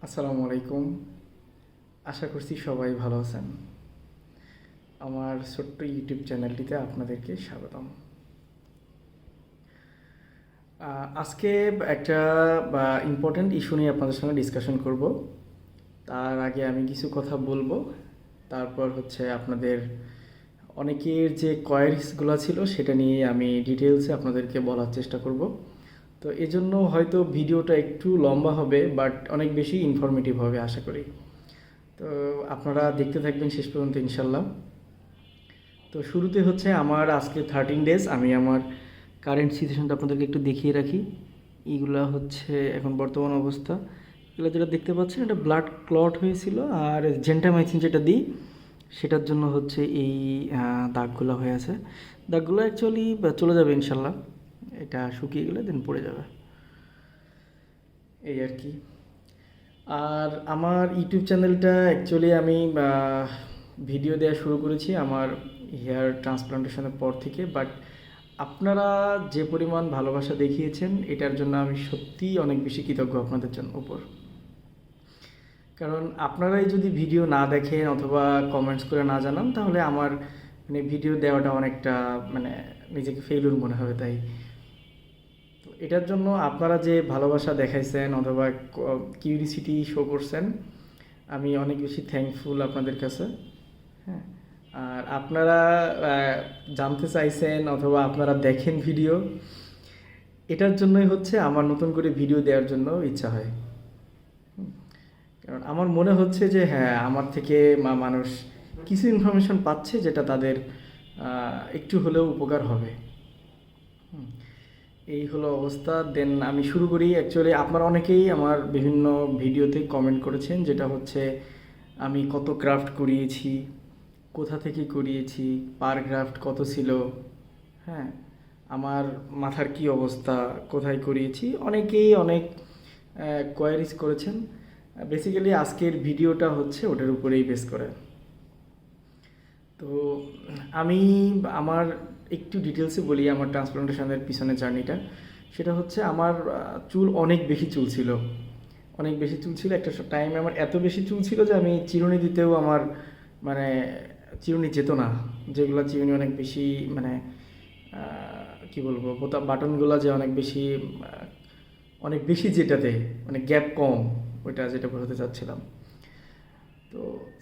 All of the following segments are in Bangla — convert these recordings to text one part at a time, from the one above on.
আসসালামু আলাইকুম। আশা করছি সবাই ভালো আছেন। আমার ছোট্ট ইউটিউব চ্যানেলটিতে আপনাদেরকে স্বাগতম। আজকে একটা ইম্পর্ট্যান্ট ইস্যু নিয়ে আপনাদের সঙ্গে ডিসকাশন করব। তার আগে আমি কিছু কথা বলবো। তারপর হচ্ছে আপনাদের অনেকের যে কোয়ারিজগুলো ছিল সেটা নিয়ে আমি ডিটেলসে আপনাদেরকে বলার চেষ্টা করব। তো এজন্য হয়তো ভিডিওটা একটু লম্বা হবে, বাট অনেক বেশি ইনফরমেটিভ হবে আশা করি। তো আপনারা দেখতে থাকবেন শেষ পর্যন্ত ইনশাল্লাহ। তো শুরুতে হচ্ছে আমার আজকে 13 ডেজ, আমি আমার কারেন্ট সিচুয়েশনটা আপনাদেরকে একটু দেখিয়ে রাখি। এইগুলা হচ্ছে এখন বর্তমান অবস্থা। এগুলো যেটা দেখতে পাচ্ছেন এটা ব্লাড ক্লট হয়েছিল, আর জেন্টামাইসিন যেটা দিই সেটার জন্য হচ্ছে এই দাগগুলো হয়ে আছে। দাগগুলো অ্যাকচুয়ালি চলে যাবে ইনশাল্লাহ, এটা শুকিয়ে গেলে দেন পড়ে যাবে, এই আর কি। আর আমার ইউটিউব চ্যানেলটা অ্যাকচুয়ালি আমি ভিডিও দেওয়া শুরু করেছি আমার হেয়ার ট্রান্সপ্লান্টেশনের পর থেকে, বাট আপনারা যে পরিমাণ ভালোবাসা দেখিয়েছেন এটার জন্য আমি সত্যিই অনেক বেশি কৃতজ্ঞ আপনাদের জন্য উপর। কারণ আপনারাই যদি ভিডিও না দেখেন অথবা কমেন্টস করে না জানান তাহলে আমার ভিডিও দেওয়াটা অনেকটা নিজেকে ফেইলুর মনে হবে। তাই তো এটার জন্য আপনারা যে ভালোবাসা দেখাইছেন অথবা কিউরিসিটি শো করছেন, আমি অনেক বেশি থ্যাঙ্কফুল আপনাদের কাছে। হ্যাঁ, আর আপনারা জানতে চাইছেন অথবা আপনারা দেখেন ভিডিও, এটার জন্যই হচ্ছে আমার নতুন করে ভিডিও দেওয়ার জন্য ইচ্ছা হয়। কারণ আমার মনে হচ্ছে যে হ্যাঁ, আমার থেকে মানুষ কিছু ইনফরমেশন পাচ্ছে যেটা তাদের একটু হলেও উপকার হবে। এই হলো অবস্থা। দেন আমি শুরু করি। অ্যাকচুয়ালি আপনারা অনেকেই আমার বিভিন্ন ভিডিওতে কমেন্ট করেছেন, যেটা হচ্ছে আমি কত ক্রাফট করিয়েছি, কোথা থেকে করিয়েছি, পার গ্রাফট কত ছিল, হ্যাঁ, আমার মাথার কি অবস্থা, কোথায় করিয়েছি, অনেকেই অনেক কোয়ারিজ করেছেন। বেসিক্যালি আজকের ভিডিওটা হচ্ছে ওটার উপরেই বেস করে। তো আমি আমার একটু ডিটেলসে বলি আমার ট্রান্সপ্লান্টেশনের পিছনে জার্নিটা। সেটা হচ্ছে আমার চুল অনেক বেশি চুল ছিল, অনেক বেশি চুল ছিল। একটা টাইমে আমার এত বেশি চুল ছিল যে আমি চিরুনি দিতেও আমার মানে চিরুনি যেত না। যেগুলো চিরুনি অনেক বেশি কি বলবো, বাটনগুলো যে অনেক বেশি অনেক বেশি যেটাতে গ্যাপ কম, ওইটা যেটা বোঝাতে চাচ্ছিলাম। তো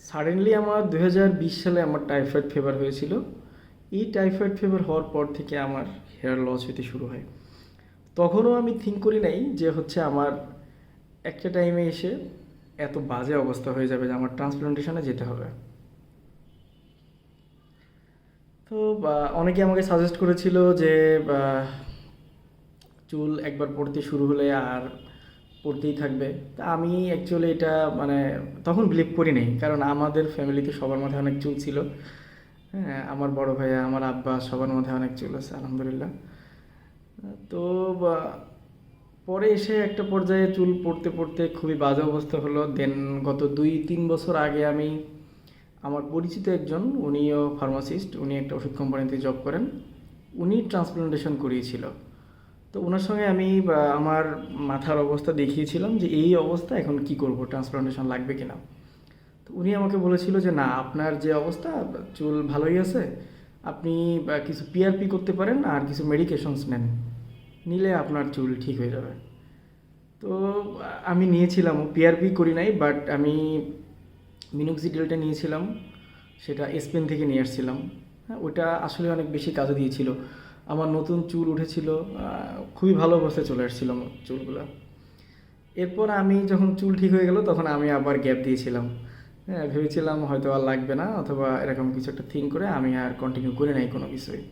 সাডেনলি আমার 2020 সালে আমার টাইফয়েড ফিভার হয়েছিল। এই টাইফয়েড ফিভার হওয়ার পর থেকে আমার হেয়ার লস হতে শুরু হয়। তখনও আমি থিঙ্ক করি নাই যে হচ্ছে আমার একটা টাইমে এসে এত বাজে অবস্থা হয়ে যাবে যে আমার ট্রান্সপ্লান্টেশনে যেতে হবে। তো অনেকে আমাকে সাজেস্ট করেছিল যে চুল একবার পড়তে শুরু হলে আর পড়তেই থাকবে। তা আমি অ্যাকচুয়ালি এটা তখন বিলিভ করি নাই, কারণ আমাদের ফ্যামিলিতে সবার মাথায় অনেক চুল ছিল। হ্যাঁ, আমার বড় ভাইয়া, আমার আব্বা, সবার মাথায় অনেক চুল আছে আলহামদুলিল্লাহ। তো পরে এসে একটা পর্যায়ে চুল পড়তে পড়তে খুবই বাজে অবস্থা হলো। দেন গত 2-3 বছর আগে আমি আমার পরিচিত একজন, উনিও ফার্মাসিস্ট, উনি একটা ওষুধ কোম্পানিতে জব করেন, উনি ট্রান্সপ্লান্টেশন করিয়েছিল। তো ওনার সঙ্গে আমি আমার মাথার অবস্থা দেখিয়েছিলাম যে এই অবস্থা এখন কি করব, ট্রান্সপ্লান্টেশন লাগবে কিনা। তো উনি আমাকে বলেছিল যে না, আপনার যে অবস্থা, চুল ভালোই আছে, আপনি কিছু পিআরপি করতে পারেন আর কিছু মেডিকেশনস নেন, নিলে আপনার চুল ঠিক হয়ে যাবে। তো আমি নিয়েছিলাম, পিআরপি করি নাই, বাট আমি মিনোক্সিডিলটা নিয়েছিলাম, সেটা স্পেন থেকে নিয়ে আসছিলাম। হ্যাঁ, ওটা আসলে অনেক বেশি কাজে দিয়েছিল। আমার নতুন চুল উঠেছিল, খুবই ভালো অবস্থায় চলে আসছিল চুলগুলো। এরপর আমি যখন চুল ঠিক হয়ে গেল তখন আমি আবার গ্যাপ দিয়েছিলাম। হ্যাঁ, ভেবেছিলাম হয়তো আর লাগবে না অথবা এরকম কিছু একটা থিঙ্ক করে আমি আর কন্টিনিউ করে নাই কোনো কিছুই।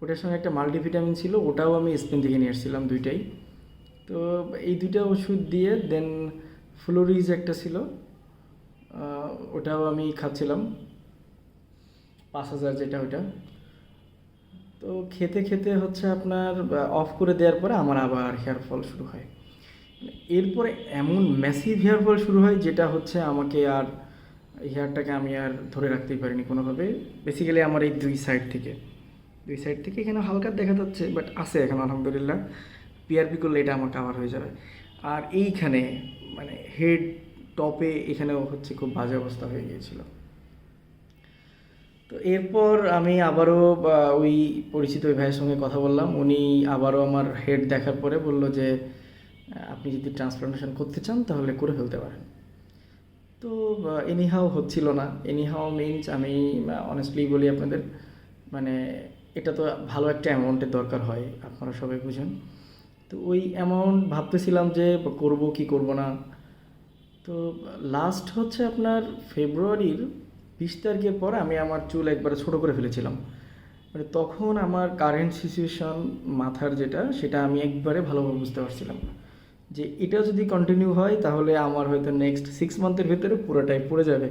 ওটার সঙ্গে একটা মাল্টিভিটামিন ছিল, ওটাও আমি স্পেন থেকে নিয়ে এসেছিলাম, দুইটাই। তো এই দুইটা ওষুধ দিয়ে দেন ফ্লোরিজ একটা ছিল, ওটাও আমি খাচ্ছিলাম, 5,000 যেটা ওইটা। তো খেতে খেতে হচ্ছে আপনার অফ করে দেওয়ার পরে আমার আবার হেয়ার ফল শুরু হয়। এরপরে এমন ম্যাসিভ হেয়ার ফল শুরু হয় যেটা হচ্ছে আমাকে আর হেয়ারটাকে আমি আর ধরে রাখতেই পারিনি কোনোভাবে। বেসিক্যালি আমার এই দুই সাইড থেকে এখানে হালকা দেখা যাচ্ছে, বাট আছে এখন আলহামদুলিল্লাহ। পিআরপি করলে এটা আমার কাভার হয়ে যাবে। আর এইখানে মানে হেড টপে এখানেও হচ্ছে খুব বাজে অবস্থা হয়ে গিয়েছিল। তো এরপর আমি আবারও ওই পরিচিত ওই ভাইয়ের সঙ্গে কথা বললাম। উনি আবারও আমার হেড দেখার পরে বলল যে আপনি যদি ট্রান্সপ্লান্টেশন করতে চান তাহলে করে ফেলতে পারেন। তো এনিহাও হচ্ছিল না। এনিহাও মিনস আমি অনেস্টলি বলি আপনাদের, মানে এটা তো ভালো একটা অ্যামাউন্টের দরকার হয়, আপনারা সবাই বুঝেন। তো ওই অ্যামাউন্ট ভাবতেছিলাম যে করব কি করব না। তো লাস্ট হচ্ছে আপনার ফেব্রুয়ারির 20 তারিখের পর আমি আমার চুল একবারে ছোট করে ফেলেছিলাম। মানে তখন আমার কারেন্ট সিচুয়েশন মাথার যেটা, সেটা আমি একবারে ভালোভাবে বুঝতে পারছিলাম যে এটা যদি কন্টিনিউ হয় তাহলে আমার হয়তো নেক্সট 6 মান্থের ভিতরে পুরোটাই পড়ে যাবে,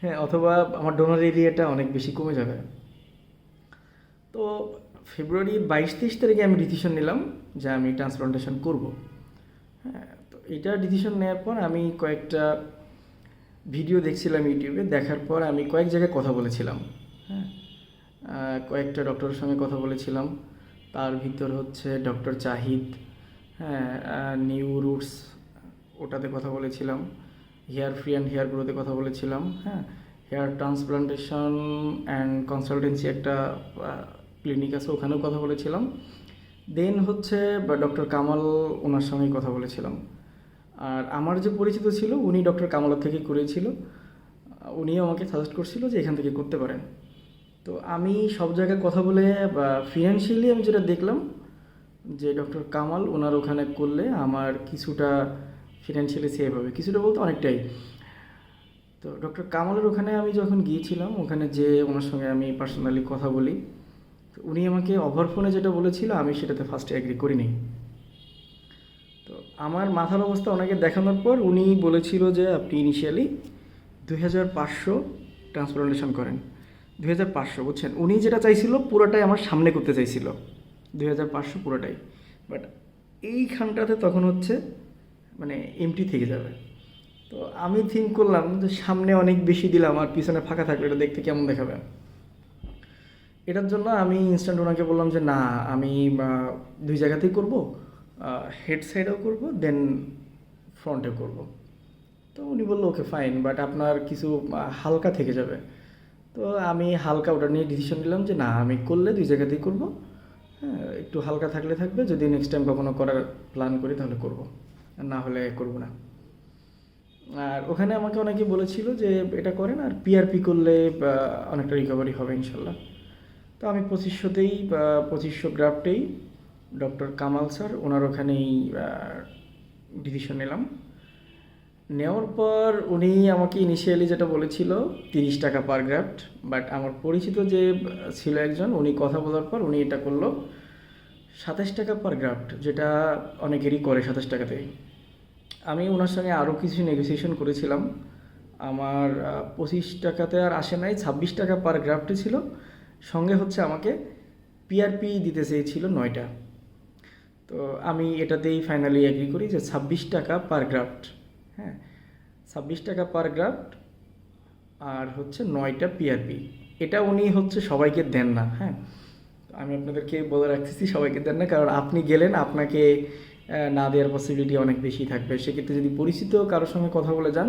হ্যাঁ, অথবা আমার ডোনার এরিয়াটা অনেক বেশি কমে যাবে। তো ফেব্রুয়ারির 22-23 তারিখে আমি ডিসিশন নিলাম যে আমি ট্রান্সপ্লান্টেশন করব। হ্যাঁ, তো এটা ডিসিশন নেওয়ার পর আমি কয়েকটা ভিডিও দেখছিলাম ইউটিউবে, দেখার পর আমি কয়েক জায়গায় কথা বলেছিলাম। হ্যাঁ, কয়েকটা ডক্টরের সঙ্গে কথা বলেছিলাম। তার ভিতর হচ্ছে ডক্টর জাহিদ, হ্যাঁ, নিউ রুটস ওটাতে কথা বলেছিলাম। হেয়ার ফ্রি অ্যান্ড হেয়ার গ্রোতে কথা বলেছিলাম। হ্যাঁ, হেয়ার ট্রান্সপ্লান্টেশন অ্যান্ড কনসালটেন্সি একটা ক্লিনিক আছে, ওখানেও কথা বলেছিলাম। দেন হচ্ছে ডক্টর কামাল, ওনার সঙ্গে কথা বলেছিলাম। আর আমার যে পরিচিত ছিল উনি ডক্টর কামালের থেকে করেছিল, উনিও আমাকে সাজেস্ট করছিল যে এখান থেকে করতে পারেন। তো আমি সব জায়গায় কথা বলে ফিনান্সিয়ালি আমি যেটা দেখলাম যে ডক্টর কামাল ওনার ওখানে করলে আমার কিছুটা ফিনান্সিয়ালি সেভ হবে, কিছুটা বলতে অনেকটাই। তো ডক্টর কামালের ওখানে আমি যখন গিয়েছিলাম, ওখানে যে ওনার সঙ্গে আমি পার্সোনালি কথা বলি, তো উনি আমাকে ওভার ফোনে যেটা বলেছিল আমি সেটাতে ফার্স্টে অ্যাগ্রি করিনি। তো আমার মাথার অবস্থা ওনাকে দেখানোর পর উনি বলেছিল যে আপনি ইনিশিয়ালি 2500 ট্রান্সপ্লান্টেশন করেন। 2500, বুঝছেন, উনি যেটা চাইছিল পুরোটাই আমার সামনে করতে চাইছিল, 2500 পুরোটাই। বাট এইখানটাতে তখন হচ্ছে মানে এমটি থেকে যাবে। তো আমি থিঙ্ক করলাম যে সামনে অনেক বেশি দিলাম আর পিছনে ফাঁকা থাকলে এটা দেখতে কেমন দেখাবে। এটার জন্য আমি ইনস্ট্যান্ট ওনাকে বললাম যে না, আমি 2 জায়গাতেই করব, হেড সাইডেও করব, দেন ফ্রন্টেও করব। তো উনি বললো ওকে ফাইন, বাট আপনার কিছু হালকা থেকে যাবে। তো আমি হালকা ওটা নিয়ে ডিসিশন নিলাম যে না, আমি করলে 2 জায়গাতেই করব। হ্যাঁ, একটু হালকা থাকলে থাকবে, যদি নেক্সট টাইম কখনো করার প্ল্যান করি তাহলে করব, আর না হলে করব না। আর ওখানে আমাকে অনেকে বলেছিল যে এটা করেন, আর পিআরপি করলে অনেকটা রিকভারি হবে ইনশাল্লাহ। তো আমি 2500তেই 2500 গ্রাফটেই ডক্টর কামাল স্যার ওনার ওখানেই ডিসিশন নিলাম। নেওয়ার পর উনি আমাকে ইনিশিয়ালি যেটা বলেছিল 30 টাকা পার গ্রাফট, বাট আমার পরিচিত যে ছিল একজন, উনি কথা বলার পর উনি এটা করলো 27 টাকা পার গ্রাফট, যেটা অনেকেরই করে 27 টাকাতেই। আমি ওনার সঙ্গে আরও কিছু নেগোসিয়েশন করেছিলাম, আমার 25 টাকাতে আর আসে নাই, 26 টাকা পার গ্রাফটে ছিল। সঙ্গে হচ্ছে আমাকে পিআরপি দিতে চেয়েছিল 9টা। তো আমি এটাতেই ফাইনালি এগ্রি করি যে 26 টাকা পার গ্রাফট, হ্যাঁ, 26 টাকা পার গ্রাফট, আর হচ্ছে 9টা পিআরপি। এটা উনি হচ্ছে সবাইকে দেন না, হ্যাঁ, আমি আপনাদেরকে বলে রাখতেছি সবাইকে দেন না, কারণ আপনি গেলেন আপনাকে না দেওয়ার পসিবিলিটি অনেক বেশি থাকবে। সেক্ষেত্রে যদি পরিচিত কারোর সঙ্গে কথা বলে যান,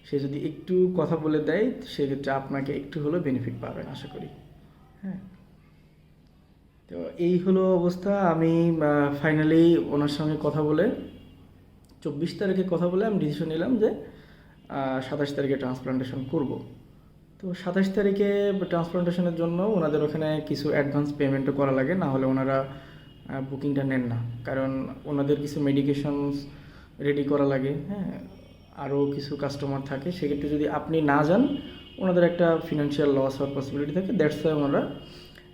সে যদি একটু কথা বলে দেয় সেক্ষেত্রে আপনাকে একটু হলেও বেনিফিট পাবেন আশা করি। হ্যাঁ, তো এই হলো অবস্থা। আমি ফাইনালি ওনার সঙ্গে কথা বলে 24 তারিখে কথা বলে আমি ডিসিশন নিলাম যে 27 তারিখে ট্রান্সপ্লান্টেশন করব। তো 27 তারিখে ট্রান্সপ্লান্টেশনের জন্য ওনাদের ওখানে কিছু অ্যাডভান্স পেমেন্টও করা লাগে, না হলে ওনারা বুকিংটা নেন না, কারণ ওনাদের কিছু মেডিকেশনস রেডি করা লাগে। হ্যাঁ, আরও কিছু কাস্টমার থাকে, সেক্ষেত্রে যদি আপনি না যান ওনাদের একটা ফিনান্সিয়াল লস হওয়ার পসিবিলিটি থাকে, দ্যাটস ওয়াই ওনারা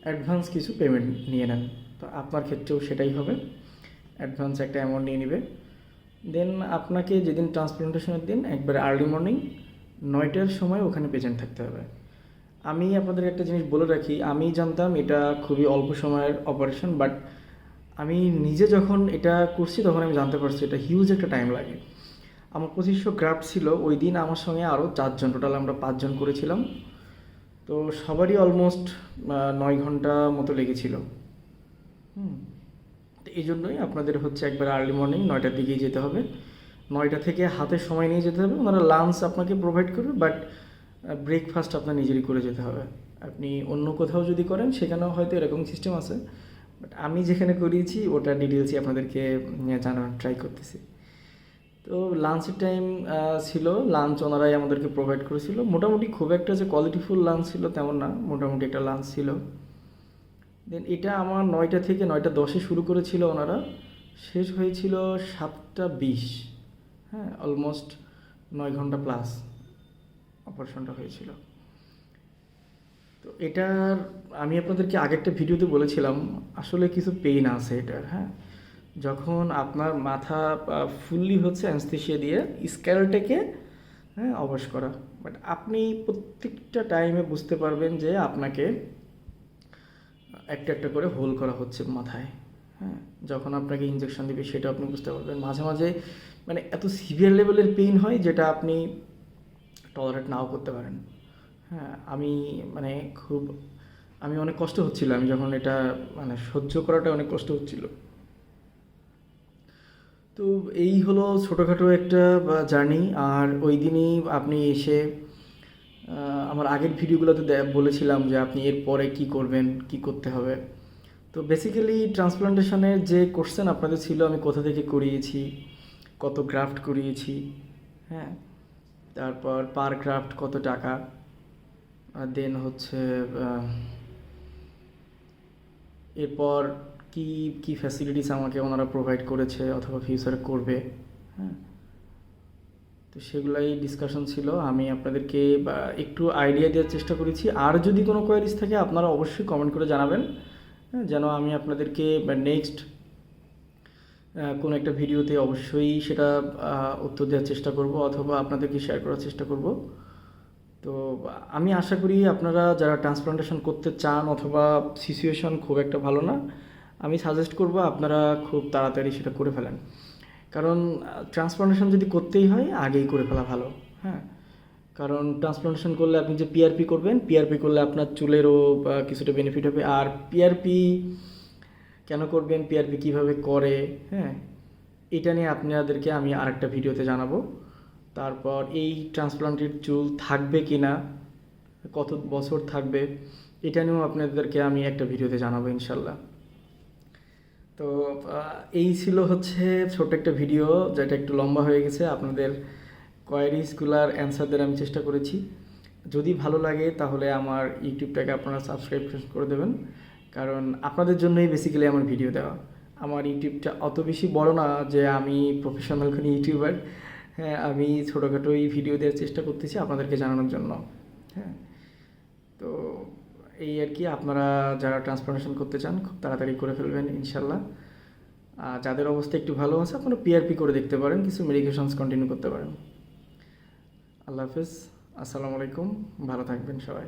অ্যাডভান্স কিছু পেমেন্ট নিয়ে নেন। তো আপনার ক্ষেত্রেও সেটাই হবে, অ্যাডভান্স একটা অ্যামাউন্ট নিয়ে নেবে। দেন আপনাকে যেদিন ট্রান্সপ্লান্টেশনের দিন একবারে আর্লি মর্নিং 9টার সময় ওখানে প্রেজেন্ট থাকতে হবে। আমি আপনাদের একটা জিনিস বলে রাখি, আমি জানতাম এটা খুবই অল্প সময়ের অপারেশন, বাট আমি নিজে যখন এটা করছি তখন আমি জানতে পারছি এটা হিউজ একটা টাইম লাগে। আমার 2500 গ্রাফট ছিল, ওই দিন আমার সঙ্গে আরও 4 জন, টোটাল আমরা 5 জন করেছিলাম। তো সবারই অলমোস্ট 9 ঘন্টা মতো লেগেছিল। তো এই জন্যই আপনাদের হচ্ছে একবার আর্লি মর্নিং 9টার দিকেই যেতে হবে। 9টা থেকে হাতে সময় নিয়ে যেতে হবে। ওনারা লাঞ্চ আপনাকে প্রোভাইড করবে, বাট ব্রেকফাস্ট আপনার নিজেরই করে যেতে হবে। আপনি অন্য কোথাও যদি করেন সেখানেও হয়তো এরকম সিস্টেম আছে, বাট আমি যেখানে করিয়েছি ওটা ডিটেলসই আপনাদেরকে জানানোর ট্রাই করতেছি। তো লাঞ্চের টাইম ছিল, লাঞ্চ ওনারাই আমাদেরকে প্রোভাইড করেছিল। মোটামুটি খুব একটা যে কোয়ালিটিফুল লাঞ্চ ছিল তেমন না, মোটামুটি একটা লাঞ্চ ছিল। দেন এটা আমার 9টা থেকে 9টা 10-এ শুরু করেছিল ওনারা, শেষ হয়েছিল 7টা 20। হ্যাঁ, অলমোস্ট 9 ঘন্টা প্লাস অপারেশনটা হয়েছিল। তো এটার আমি আপনাদেরকে আগে একটা ভিডিওতে বলেছিলাম আসলে কিছু পেইন আছে এটার। হ্যাঁ, যখন আপনার মাথা ফুললি হচ্ছে অ্যানেস্থেসিয়া দিয়ে স্ক্যালটাকে অবশ করা, বাট আপনি প্রত্যেকটা টাইমে বুঝতে পারবেন যে আপনাকে একটা একটা করে হোল করা হচ্ছে মাথায়। হ্যাঁ, যখন আপনাকে ইঞ্জেকশন দিবে সেটা আপনি বুঝতে পারবেন। মাঝে মাঝে মানে এত সিভিয়ার লেভেলের পেইন হয় যেটা আপনি টলারেট নাও করতে পারেন। হ্যাঁ, মানে খুব আমি অনেক কষ্ট হচ্ছিল, আমি যখন এটা মানে সহ্য করাটা অনেক কষ্ট হচ্ছিল। তো এই হলো ছোটোখাটো একটা জার্নি। আর ওই দিনই আপনি এসে আমার আগের ভিডিওগুলোতে বলেছিলাম যে আপনি এরপরে কি করবেন, কি করতে হবে। তো বেসিক্যালি ট্রান্সপ্লান্টেশনের যে কোশ্চেন আপনাদের ছিল, আমি কোথা থেকে করিয়েছি, কত গ্রাফট করিয়েছি, হ্যাঁ, তারপর পার গ্রাফট কত টাকা, দেন হচ্ছে এরপর কি কি ফ্যাসিলিটিস আমাকে ওনারা প্রোভাইড করেছে অথবা ফিউচারে করবে। হ্যাঁ, তো সেগুলাই ডিসকাশন ছিল। আমি আপনাদেরকে একটু আইডিয়া দেওয়ার চেষ্টা করেছি। আর যদি কোনো কোয়ারিজ থাকে আপনারা অবশ্যই কমেন্ট করে জানাবেন, হ্যাঁ, যেন আমি আপনাদেরকে নেক্সট কোনো একটা ভিডিওতে অবশ্যই সেটা উত্তর দেওয়ার চেষ্টা করব অথবা আপনাদেরকে শেয়ার করার চেষ্টা করব। তো আমি আশা করি আপনারা যারা ট্রান্সপ্লান্টেশন করতে চান অথবা সিচুয়েশন খুব একটা ভালো না, আমি সাজেস্ট করব আপনারা খুব তাড়াতাড়ি সেটা করে ফেলেন। কারণ ট্রান্সপ্লান্টেশন যদি করতেই হয় আগেই করে ফেলা ভালো। হ্যাঁ, কারণ ট্রান্সপ্লান্টেশন করলে আপনি যে পিআরপি করবেন, পিআরপি করলে আপনার চুলেরও কিছুটা বেনিফিট হবে। আর পিআরপি কেন করবেন, পিআরপি কীভাবে করে, হ্যাঁ, এটা নিয়ে আপনাদেরকে আমি আরেকটা ভিডিওতে জানাবো। তারপর এই ট্রান্সপ্লান্টেড চুল থাকবে কি না, কত বছর থাকবে, এটা নিয়েও আপনাদেরকে আমি একটা ভিডিওতে জানাবো ইনশাল্লাহ। তো এই ছিল হচ্ছে ছোট্ট একটা ভিডিও, যেটা একটু লম্বা হয়ে গেছে। আপনাদের কোয়ারিজগুলার অ্যান্সার দেওয়ার আমি চেষ্টা করেছি। যদি ভালো লাগে তাহলে আমার ইউটিউবটাকে আপনারা সাবস্ক্রাইব করে দেবেন, কারণ আপনাদের জন্যই বেসিক্যালি আমার ভিডিও দেওয়া। আমার ইউটিউবটা অত বেশি বড় না যে আমি প্রফেশনাল কোনো ইউটিউবার। হ্যাঁ, আমি ছোটোখাটোই ভিডিও দেওয়ার চেষ্টা করতেছি আপনাদেরকে জানানোর জন্য। হ্যাঁ, তো এই আর কি, আপনারা যারা ট্রান্সপ্লান্টেশন করতে চান খুব তাড়াতাড়ি করে ফেলবেন ইনশাল্লাহ। আর যাদের অবস্থা একটু ভালো আছে আপনারা পিআরপি করে দেখতে পারেন, কিছু মেডিকেশনস কন্টিনিউ করতে পারেন। আল্লাহ হাফেজ, আসসালামু আলাইকুম, ভালো থাকবেন সবাই।